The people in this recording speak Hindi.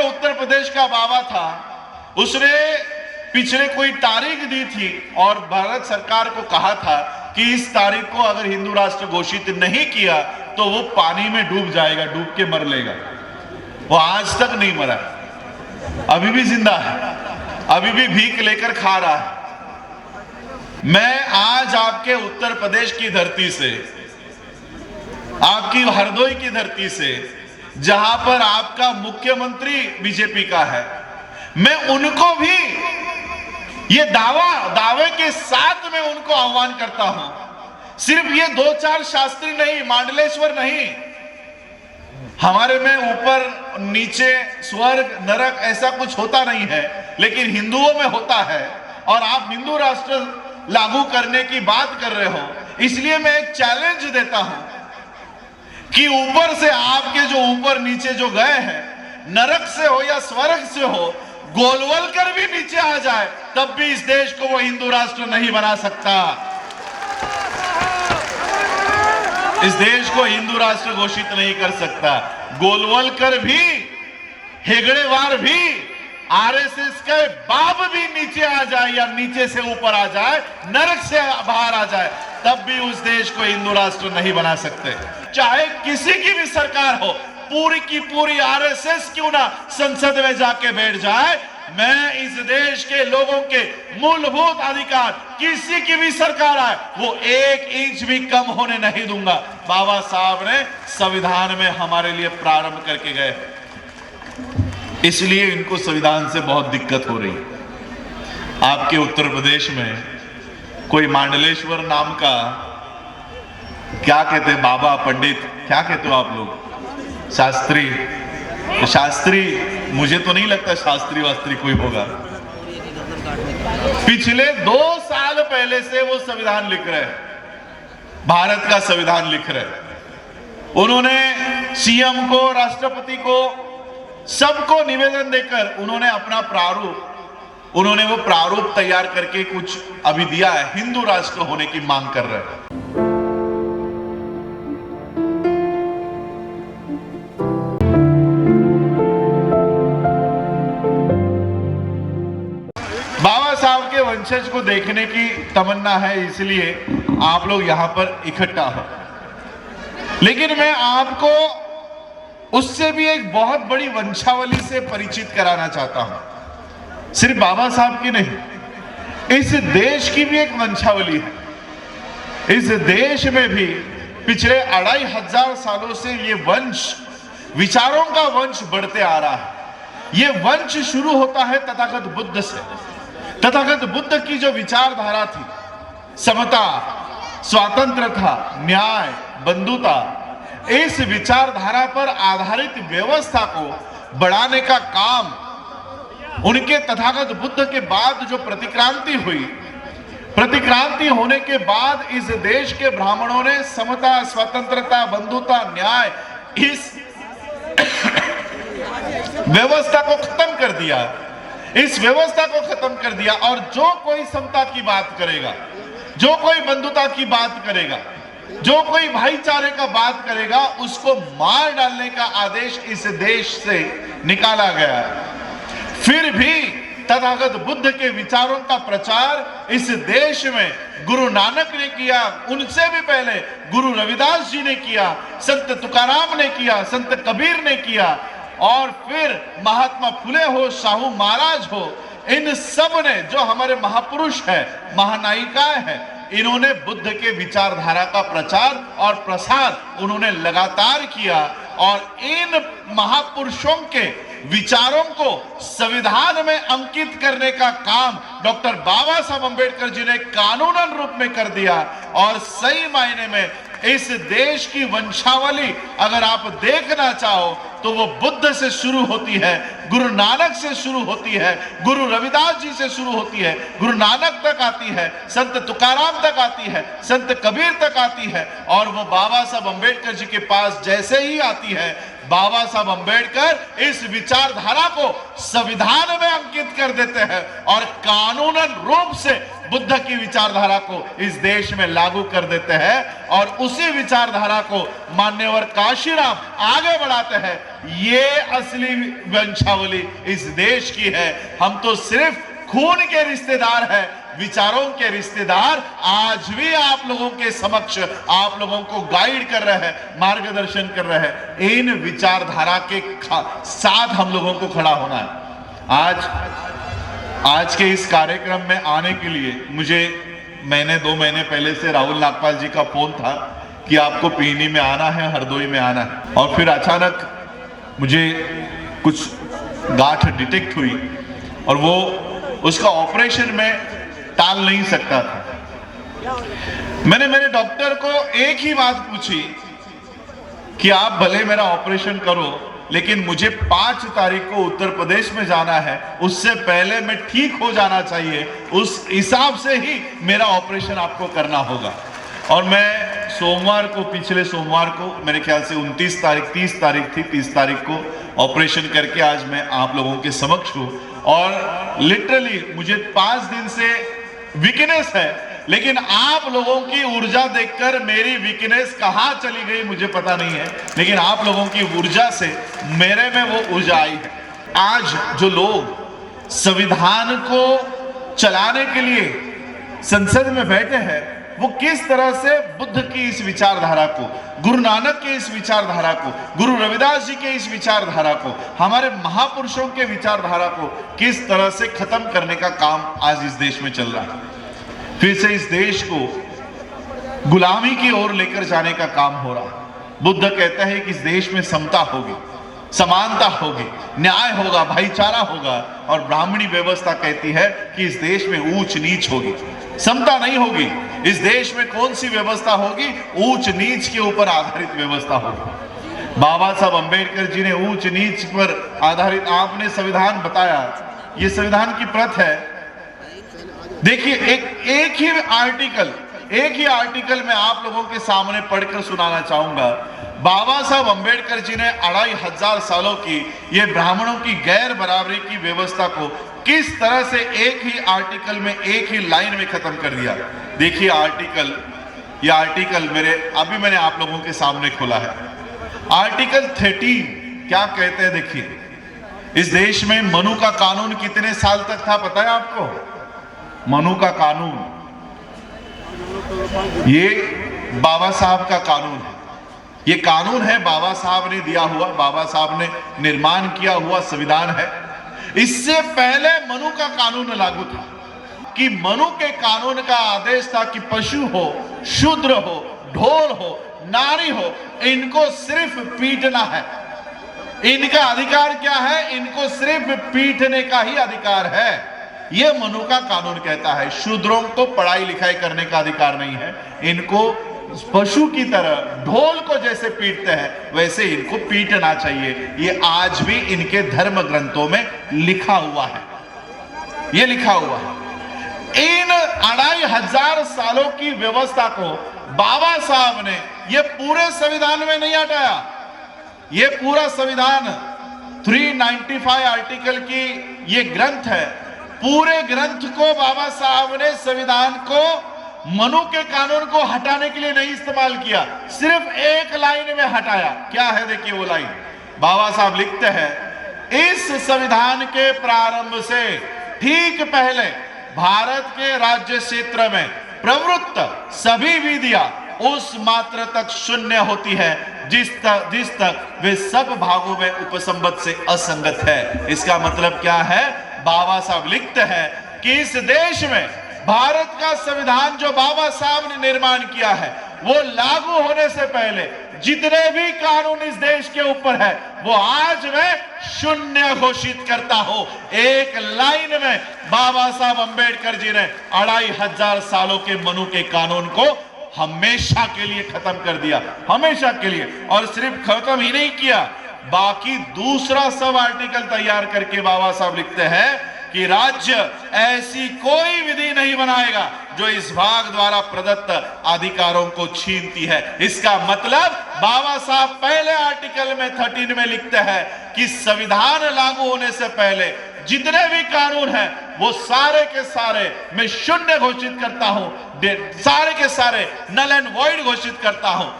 उत्तर प्रदेश का बाबा था, उसने पिछले कोई तारीख दी थी और भारत सरकार को कहा था कि इस तारीख को अगर हिंदू राष्ट्र घोषित नहीं किया तो वो पानी में डूब जाएगा, डूब के मर लेगा। वो आज तक नहीं मरा, अभी भी जिंदा है, अभी भी भीख लेकर खा रहा है। मैं आज आपके उत्तर प्रदेश की धरती से, आपकी हरदोई की धरती से, जहां पर आपका मुख्यमंत्री बीजेपी का है, मैं उनको भी ये दावे के साथ मैं उनको आह्वान करता हूं। सिर्फ ये 2-4 शास्त्री नहीं, मांडलेश्वर नहीं, हमारे में ऊपर नीचे स्वर्ग नरक ऐसा कुछ होता नहीं है, लेकिन हिंदुओं में होता है। और आप हिंदू राष्ट्र लागू करने की बात कर रहे हो, इसलिए मैं एक चैलेंज देता हूं कि ऊपर से आपके जो ऊपर नीचे जो गए हैं, नरक से हो या स्वर्ग से हो, गोलवल कर भी नीचे आ जाए तब भी इस देश को वो हिंदू राष्ट्र नहीं बना सकता। इस देश को हिंदू राष्ट्र घोषित नहीं कर सकता। गोलवलकर भी, हेगड़ेवार भी, आरएसएस के बाप भी नीचे आ जाए या नीचे से ऊपर आ जाए, नरक से बाहर आ जाए, तब भी उस देश को हिंदू राष्ट्र नहीं बना सकते। चाहे किसी की भी सरकार हो, पूरी की पूरी आरएसएस क्यों ना संसद में जाके बैठ जाए, मैं इस देश के लोगों के मूलभूत अधिकार किसी की भी सरकार आए वो 1 इंच भी कम होने नहीं दूंगा। बाबा साहब ने संविधान में हमारे लिए प्रारंभ करके गए, इसलिए इनको संविधान से बहुत दिक्कत हो रही है। आपके उत्तर प्रदेश में कोई मांडलेश्वर नाम का, क्या कहते हैं, बाबा, पंडित, क्या कहते हो आप लोग, शास्त्री, मुझे तो नहीं लगता शास्त्री वास्त्री कोई होगा। पिछले 2 साल पहले से वो संविधान लिख रहे हैं, भारत का संविधान लिख रहे हैं। उन्होंने सीएम को, राष्ट्रपति को, सबको निवेदन देकर उन्होंने अपना प्रारूप, उन्होंने वो प्रारूप तैयार करके कुछ अभी दिया है, हिंदू राष्ट्र होने की मांग कर रहे हैं। बाबा साहब के वंशज को देखने की तमन्ना है, इसलिए आप लोग यहां पर इकट्ठा हो। लेकिन मैं आपको उससे भी एक बहुत बड़ी वंशावली से परिचित कराना चाहता हूं। सिर्फ बाबा साहब की नहीं, इस देश की भी एक वंशावली है। इस देश में भी पिछले 2500 सालों से ये वंश, विचारों का वंश बढ़ते आ रहा है। ये वंश शुरू होता है तथागत बुद्ध से। तथागत बुद्ध की जो विचारधारा थी, समता, स्वातंत्रता, न्याय, बंधुता, इस विचारधारा पर आधारित व्यवस्था को बढ़ाने का काम उनके तथागत बुद्ध के बाद जो प्रतिक्रांति हुई, प्रतिक्रांति होने के बाद इस देश के ब्राह्मणों ने समता, स्वतंत्रता, बंधुता, न्याय, इस व्यवस्था को खत्म कर दिया। इस व्यवस्था को खत्म कर दिया और जो कोई समता की बात करेगा, जो कोई बंधुता की बात करेगा, जो कोई भाईचारे का बात करेगा, उसको मार डालने का आदेश इस देश से निकाला गया। फिर भी तथागत बुद्ध के विचारों का प्रचार इस देश में गुरु नानक ने किया, उनसे भी पहले गुरु रविदास जी ने किया, संत तुकाराम ने किया, संत कबीर ने किया, और फिर महात्मा फुले हो, साहू महाराज हो, इन सब ने, जो हमारे महापुरुष है, महानायिकाएं हैं, इन्होंने बुद्ध के विचारधारा का प्रचार और प्रसार उन्होंने लगातार किया। और इन महापुरुषों के विचारों को संविधान में अंकित करने का काम डॉक्टर बाबा साहब अंबेडकर जी ने कानूनन रूप में कर दिया। और सही मायने में इस देश की वंशावली अगर आप देखना चाहो तो वो बुद्ध से शुरू होती है, गुरु नानक से शुरू होती है, गुरु रविदास जी से शुरू होती है, गुरु नानक तक आती है, संत तुकाराम तक आती है, संत कबीर तक आती है, और वो बाबा साहब अंबेडकर जी के पास जैसे ही आती है, बाबा साहब अंबेडकर इस विचारधारा को संविधान में अंकित कर देते हैं और कानूनन रूप से बुद्ध की विचारधारा को इस देश में लागू कर देते हैं और उसी विचारधारा को मान्यवर काशीराम आगे बढ़ाते हैं। ये असली वंशावली इस देश की है। हम तो सिर्फ खून के रिश्तेदार हैं, विचारों के रिश्तेदार। आज भी आप लोगों के समक्ष आप लोगों को गाइड कर रहे हैं, मार्गदर्शन कर रहे हैं। इन विचारधारा के साथ हम लोगों को खड़ा होना है। आज के इस कार्यक्रम में आने के लिए मैंने 2 महीने पहले से राहुल नागपाल जी का फोन था कि आपको पीनी में आना है, हरदोई में आना है, और फिर अचानक मुझे कुछ गांठ डिटेक्ट हुई और वो उसका ऑपरेशन में टाल नहीं सकता था। मैंने मेरे डॉक्टर को एक ही बात पूछी कि आप भले मेरा ऑपरेशन करो, लेकिन मुझे 5 तारीख को उत्तर प्रदेश में जाना है, उससे पहले मैं ठीक हो जाना चाहिए, उस हिसाब से ही मेरा ऑपरेशन आपको करना होगा। और मैं सोमवार को, पिछले सोमवार को, मेरे ख्याल से 29 तारीख 30 तारीख थी, 30 तारीख को ऑपरेशन करके आज मैं आप लोगों के समक्ष हूं। और लिटरली मुझे 5 दिन से वीकनेस है, लेकिन आप लोगों की ऊर्जा देखकर मेरी वीकनेस कहां चली गई मुझे पता नहीं है, लेकिन आप लोगों की ऊर्जा से मेरे में वो ऊर्जा आई है। आज जो लोग संविधान को चलाने के लिए संसद में बैठे हैं, वो किस तरह से बुद्ध की इस विचारधारा को, गुरु नानक के इस विचारधारा को, गुरु रविदास जी के इस विचारधारा को, हमारे महापुरुषों के विचारधारा को किस तरह से खत्म करने का काम आज इस देश में चल रहा है। फिर से इस देश को गुलामी की ओर लेकर जाने का काम हो रहा है। बुद्ध कहते हैं कि इस देश में समता होगी, समानता होगी, न्याय होगा, भाईचारा होगा, और ब्राह्मणी व्यवस्था कहती है कि इस देश में ऊंच नीच होगी, समता नहीं होगी। इस देश में कौन सी व्यवस्था होगी? ऊंच नीच के ऊपर आधारित व्यवस्था होगी। बाबा साहब अंबेडकर जी ने ऊंच नीच पर आधारित, आपने संविधान बताया, ये संविधान की प्रत है। देखिए, एक ही आर्टिकल मैं आप लोगों के सामने पढ़कर सुनाना चाहूंगा। बाबा साहब अंबेडकर जी ने 2500 सालों की ये ब्राह्मणों की गैर बराबरी की व्यवस्था को किस तरह से एक ही आर्टिकल में, एक ही लाइन में खत्म कर दिया। देखिए ये आर्टिकल मैंने आप लोगों के सामने खोला है। आर्टिकल 13 क्या कहते हैं? देखिए, इस देश में मनु का कानून कितने साल तक था पता है आपको? मनु का कानून, ये बाबा साहब का कानून है। ये कानून है बाबा साहब ने दिया हुआ, बाबा साहब ने निर्माण किया हुआ संविधान है। इससे पहले मनु का कानून लागू था कि मनु के कानून का आदेश था कि पशु हो, शूद्र हो, ढोल हो, नारी हो, इनको सिर्फ पीटना है। इनका अधिकार क्या है? इनको सिर्फ पीटने का ही अधिकार है। ये मनु का कानून कहता है। शूद्रों को पढ़ाई लिखाई करने का अधिकार नहीं है। इनको पशु की तरह, ढोल को जैसे पीटते हैं वैसे इनको पीटना चाहिए। ये आज भी इनके धर्म ग्रंथों में लिखा हुआ है। ये लिखा हुआ है। इन 2500 सालों की व्यवस्था को बाबा साहब ने ये पूरे संविधान में नहीं हटाया। ये पूरा संविधान 395 आर्टिकल की ये ग्रंथ है। पूरे ग्रंथ को बाबा साहब ने संविधान को मनु के कानून को हटाने के लिए नहीं इस्तेमाल किया, सिर्फ एक लाइन में हटाया। क्या है? देखिए वो लाइन। बाबा साहब लिखते हैं, इस संविधान के प्रारंभ से ठीक पहले भारत के राज्य क्षेत्र में प्रवृत्त सभी विधियां उस मात्र तक शून्य होती है जिस तक वे सब भागों में उपसंबद्ध से असंगत है। इसका मतलब क्या है? बाबा साहब लिखते हैं कि इस देश में भारत का संविधान जो बाबा साहब ने निर्माण किया है, वो लागू होने से पहले जितने भी कानून इस देश के ऊपर है, वो आज मैं शून्य घोषित करता हूं। एक लाइन में बाबा साहब अंबेडकर जी ने 2500 सालों के मनु के कानून को हमेशा के लिए खत्म कर दिया, हमेशा के लिए। और सिर्फ खत्म ही नहीं किया, बाकी दूसरा सब आर्टिकल तैयार करके बाबा साहब लिखते हैं कि राज्य ऐसी कोई विधि नहीं बनाएगा जो इस भाग द्वारा प्रदत्त अधिकारों को छीनती है। इसका मतलब बाबा साहब पहले आर्टिकल में 13 में लिखते हैं कि संविधान लागू होने से पहले जितने भी कानून हैं वो सारे के सारे मैं शून्य घोषित करता हूं, सारे के सारे नल एंड वॉइड घोषित करता हूं।